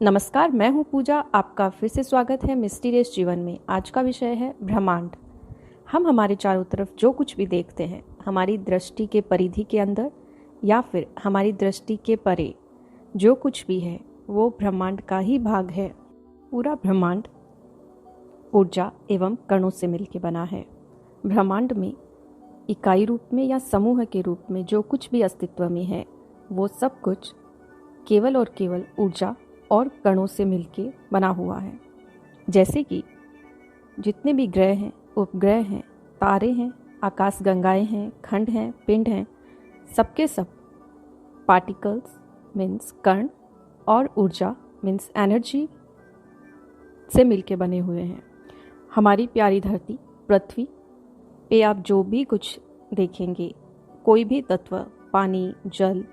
नमस्कार, मैं हूँ पूजा। आपका फिर से स्वागत है मिस्टीरियस जीवन में। आज का विषय है ब्रह्मांड। हम हमारे चारों तरफ जो कुछ भी देखते हैं, हमारी दृष्टि के परिधि के अंदर या फिर हमारी दृष्टि के परे जो कुछ भी है वो ब्रह्मांड का ही भाग है। पूरा ब्रह्मांड ऊर्जा एवं कणों से मिलकर बना है। ब्रह्मांड में इकाई रूप में या समूह के रूप में जो कुछ भी अस्तित्व में है वो सब कुछ केवल और केवल ऊर्जा और कणों से मिलके बना हुआ है। जैसे कि जितने भी ग्रह हैं, उपग्रह हैं, तारे हैं, आकाश गंगाएं हैं, खंड हैं, पिंड हैं, सबके सब पार्टिकल्स मीन्स कण और ऊर्जा मीन्स एनर्जी से मिलके बने हुए हैं। हमारी प्यारी धरती पृथ्वी पे आप जो भी कुछ देखेंगे, कोई भी तत्व, पानी, जल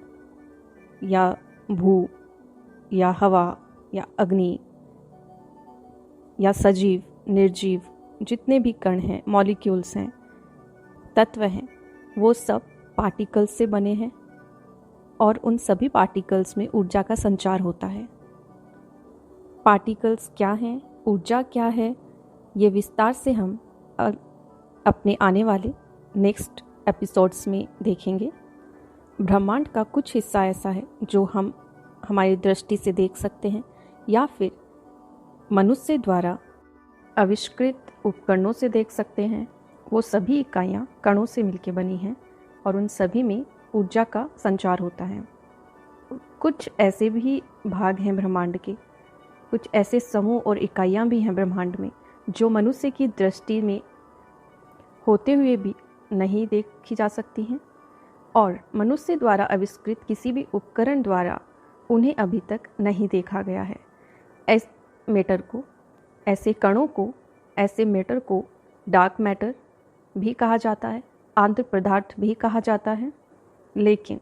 या भू या हवा या अग्नि या सजीव, निर्जीव, जितने भी कण हैं, मॉलिक्यूल्स हैं, तत्व हैं, वो सब पार्टिकल्स से बने हैं और उन सभी पार्टिकल्स में ऊर्जा का संचार होता है। पार्टिकल्स क्या हैं, ऊर्जा क्या है, ये विस्तार से हम अपने आने वाले नेक्स्ट एपिसोड्स में देखेंगे। ब्रह्मांड का कुछ हिस्सा ऐसा है जो हम हमारी दृष्टि से देख सकते हैं या फिर मनुष्य द्वारा आविष्कृत उपकरणों से देख सकते हैं। वो सभी इकाइयाँ कणों से मिलकर बनी हैं और उन सभी में ऊर्जा का संचार होता है। कुछ ऐसे भी भाग हैं ब्रह्मांड के, कुछ ऐसे समूह और इकाइयाँ भी हैं ब्रह्मांड में जो मनुष्य की दृष्टि में होते हुए भी नहीं देखी जा सकती हैं और मनुष्य द्वारा आविष्कृत किसी भी उपकरण द्वारा उन्हें अभी तक नहीं देखा गया है। ऐसे मैटर को, ऐसे कणों को, ऐसे मैटर को डार्क मैटर भी कहा जाता है, आंतरिक पदार्थ भी कहा जाता है। लेकिन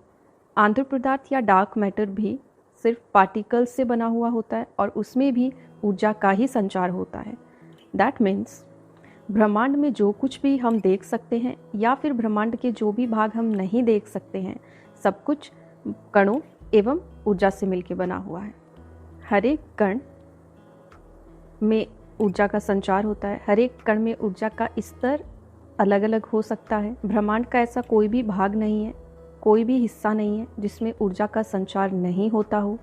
आंतरिक पदार्थ या डार्क मैटर भी सिर्फ पार्टिकल्स से बना हुआ होता है और उसमें भी ऊर्जा का ही संचार होता है। दैट मीन्स ब्रह्मांड में जो कुछ भी हम देख सकते हैं या फिर ब्रह्मांड के जो भी भाग हम नहीं देख सकते हैं, सब कुछ कणों एवं ऊर्जा से मिलकर बना हुआ है। हर एक कण में ऊर्जा का संचार होता है, हर एक कण में ऊर्जा का स्तर अलग अलग हो सकता है। ब्रह्मांड का ऐसा कोई भी भाग नहीं है, कोई भी हिस्सा नहीं है जिसमें ऊर्जा का संचार नहीं होता हो।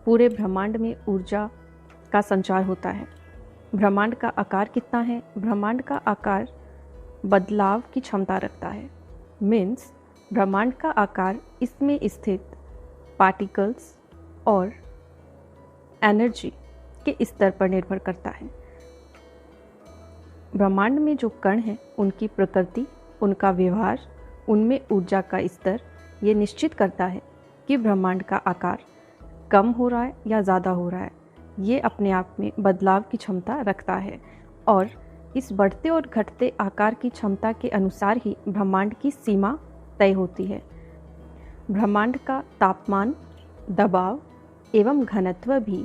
पूरे ब्रह्मांड में ऊर्जा का संचार होता है। ब्रह्मांड का आकार कितना है? ब्रह्मांड का आकार बदलाव की क्षमता रखता है। मीन्स ब्रह्मांड का आकार इसमें स्थित पार्टिकल्स और एनर्जी के स्तर पर निर्भर करता है। ब्रह्मांड में जो कण हैं उनकी प्रकृति, उनका व्यवहार, उनमें ऊर्जा का स्तर ये निश्चित करता है कि ब्रह्मांड का आकार कम हो रहा है या ज़्यादा हो रहा है। ये अपने आप में बदलाव की क्षमता रखता है और इस बढ़ते और घटते आकार की क्षमता के अनुसार ही ब्रह्मांड की सीमा तय होती है। ब्रह्मांड का तापमान, दबाव एवं घनत्व भी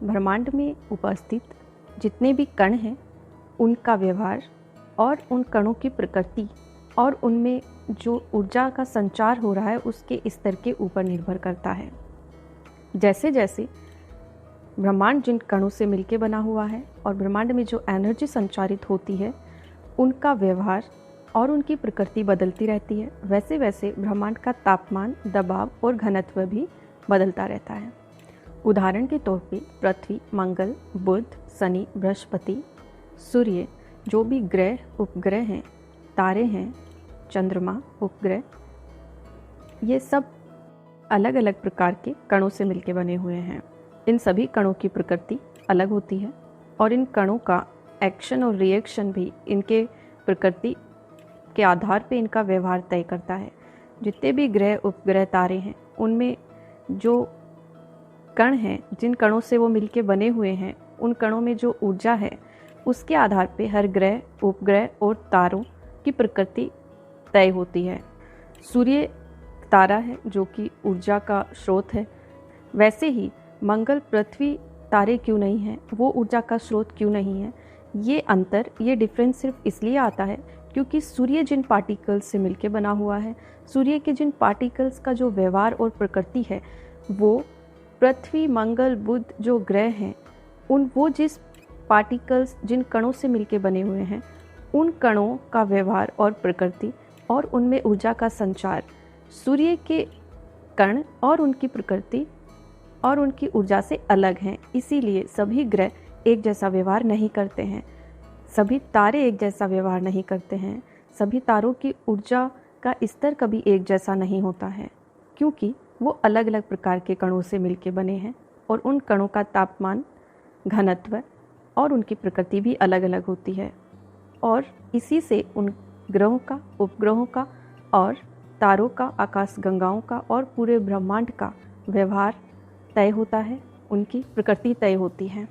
ब्रह्मांड में उपस्थित जितने भी कण हैं उनका व्यवहार और उन कणों की प्रकृति और उनमें जो ऊर्जा का संचार हो रहा है उसके स्तर के ऊपर निर्भर करता है। जैसे जैसे ब्रह्मांड जिन कणों से मिलकर बना हुआ है और ब्रह्मांड में जो एनर्जी संचारित होती है उनका व्यवहार और उनकी प्रकृति बदलती रहती है, वैसे वैसे ब्रह्मांड का तापमान, दबाव और घनत्व भी बदलता रहता है। उदाहरण के तौर पे पृथ्वी, मंगल, बुध, शनि, बृहस्पति, सूर्य, जो भी ग्रह, उपग्रह हैं, तारे हैं, चंद्रमा, उपग्रह, ये सब अलग अलग प्रकार के कणों से मिलकर बने हुए हैं। इन सभी कणों की प्रकृति अलग होती है और इन कणों का एक्शन और रिएक्शन भी इनके प्रकृति के आधार पे इनका व्यवहार तय करता है। जितने भी ग्रह, उपग्रह, तारे हैं उनमें जो कण हैं, जिन कणों से वो मिलके बने हुए हैं, उन कणों में जो ऊर्जा है उसके आधार पे हर ग्रह, उपग्रह और तारों की प्रकृति तय होती है। सूर्य तारा है जो कि ऊर्जा का स्रोत है, वैसे ही मंगल, पृथ्वी, तारे क्यों नहीं हैं, वो ऊर्जा का स्रोत क्यों नहीं है। ये अंतर, ये डिफरेंस सिर्फ इसलिए आता है क्योंकि सूर्य जिन पार्टिकल्स से मिलके बना हुआ है, सूर्य के जिन पार्टिकल्स का जो व्यवहार और प्रकृति है वो पृथ्वी, मंगल, बुध जो ग्रह हैं वो जिस पार्टिकल्स, जिन कणों से मिलके बने हुए हैं, उन कणों का व्यवहार और प्रकृति और उनमें ऊर्जा का संचार सूर्य के कण और उनकी प्रकृति और उनकी ऊर्जा से अलग हैं। इसीलिए सभी ग्रह एक जैसा व्यवहार नहीं करते हैं, सभी तारे एक जैसा व्यवहार नहीं करते हैं, सभी तारों की ऊर्जा का स्तर कभी एक जैसा नहीं होता है, क्योंकि वो अलग अलग प्रकार के कणों से मिलके बने हैं और उन कणों का तापमान, घनत्व और उनकी प्रकृति भी अलग अलग होती है। और इसी से उन ग्रहों का, उपग्रहों का और तारों का, आकाशगंगाओं का और पूरे ब्रह्मांड का व्यवहार तय होता है, उनकी प्रकृति तय होती है।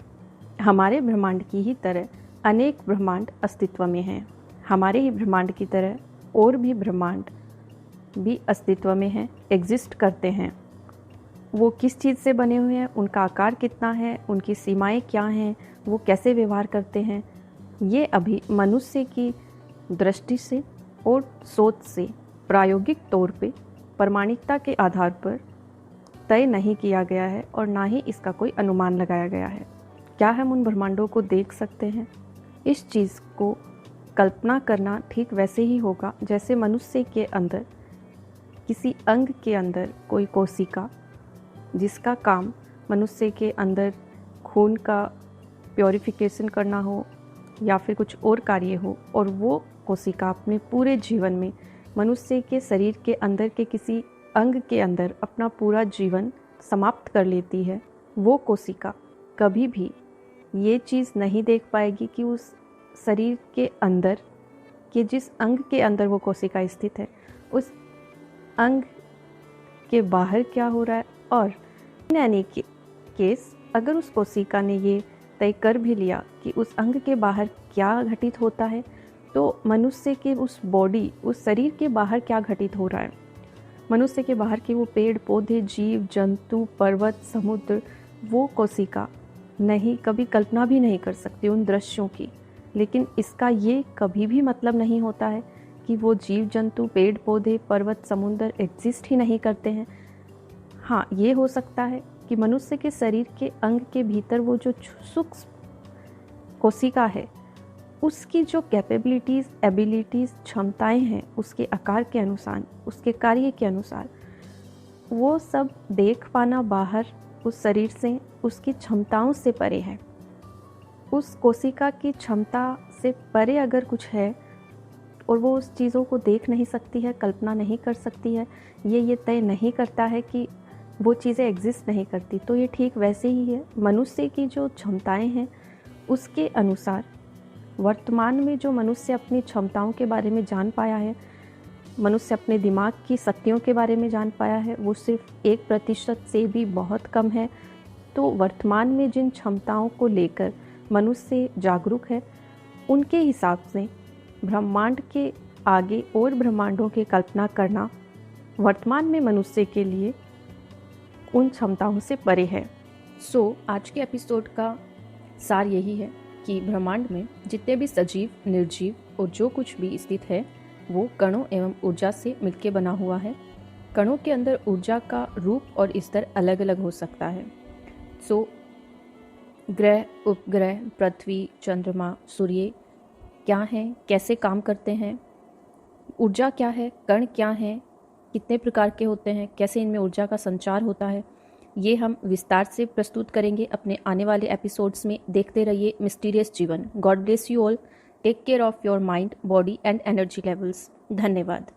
हमारे ब्रह्मांड की ही तरह अनेक ब्रह्मांड अस्तित्व में हैं। हमारे ही ब्रह्मांड की तरह और भी ब्रह्मांड भी अस्तित्व में हैं, एग्जिस्ट करते हैं। वो किस चीज़ से बने हुए हैं, उनका आकार कितना है, उनकी सीमाएं क्या हैं, वो कैसे व्यवहार करते हैं, ये अभी मनुष्य की दृष्टि से और सोच से प्रायोगिक तौर पे प्रामाणिकता के आधार पर तय नहीं किया गया है और ना ही इसका कोई अनुमान लगाया गया है। क्या हम उन ब्रह्मांडों को देख सकते हैं? इस चीज़ को कल्पना करना ठीक वैसे ही होगा जैसे मनुष्य के अंदर किसी अंग के अंदर कोई कोशिका, जिसका काम मनुष्य के अंदर खून का प्योरिफिकेशन करना हो या फिर कुछ और कार्य हो, और वो कोशिका अपने पूरे जीवन में मनुष्य के शरीर के अंदर के किसी अंग के अंदर अपना पूरा जीवन समाप्त कर लेती है। वो कोशिका कभी भी ये चीज़ नहीं देख पाएगी कि उस शरीर के अंदर के जिस अंग के अंदर वो कोशिका स्थित है, उस अंग के बाहर क्या हो रहा है। और इन एनी केस अगर उस कोशिका ने ये तय कर भी लिया कि उस अंग के बाहर क्या घटित होता है, तो मनुष्य के उस बॉडी, उस शरीर के बाहर क्या घटित हो रहा है, मनुष्य के बाहर के वो पेड़ पौधे, जीव जंतु, पर्वत, समुद्र, वो कोशिका नहीं, कभी कल्पना भी नहीं कर सकती उन दृश्यों की। लेकिन इसका ये कभी भी मतलब नहीं होता है कि वो जीव जंतु, पेड़ पौधे, पर्वत, समुद्र एग्जिस्ट ही नहीं करते हैं। हाँ, ये हो सकता है कि मनुष्य के शरीर के अंग के भीतर वो जो सूक्ष्म कोशिका है, उसकी जो कैपेबिलिटीज़, एबिलिटीज़, क्षमताएं हैं, उसके आकार के अनुसार, उसके कार्य के अनुसार, वो सब देख पाना बाहर उस शरीर से, उसकी क्षमताओं से परे है। उस कोशिका की क्षमता से परे अगर कुछ है और वो उस चीज़ों को देख नहीं सकती है, कल्पना नहीं कर सकती है, ये तय नहीं करता है कि वो चीज़ें एग्जिस्ट नहीं करती, तो ये ठीक वैसे ही है। मनुष्य की जो क्षमताएं हैं उसके अनुसार वर्तमान में जो मनुष्य अपनी क्षमताओं के बारे में जान पाया है, मनुष्य अपने दिमाग की शक्तियों के बारे में जान पाया है, वो सिर्फ 1% से भी बहुत कम है। तो वर्तमान में जिन क्षमताओं को लेकर मनुष्य जागरूक है, उनके हिसाब से ब्रह्मांड के आगे और ब्रह्मांडों की कल्पना करना वर्तमान में मनुष्य के लिए उन क्षमताओं से परे है। आज के एपिसोड का सार यही है कि ब्रह्मांड में जितने भी सजीव, निर्जीव और जो कुछ भी स्थित है, वो कणों एवं ऊर्जा से मिलकर बना हुआ है। कणों के अंदर ऊर्जा का रूप और स्तर अलग अलग हो सकता है। ग्रह, उपग्रह, पृथ्वी, चंद्रमा, सूर्य क्या हैं, कैसे काम करते हैं, ऊर्जा क्या है, कण क्या हैं, कितने प्रकार के होते हैं, कैसे इनमें ऊर्जा का संचार होता है, ये हम विस्तार से प्रस्तुत करेंगे अपने आने वाले एपिसोड्स में। देखते रहिए mysterious Jeevan. God bless you all. Take care of your mind, body and energy levels. धन्यवाद।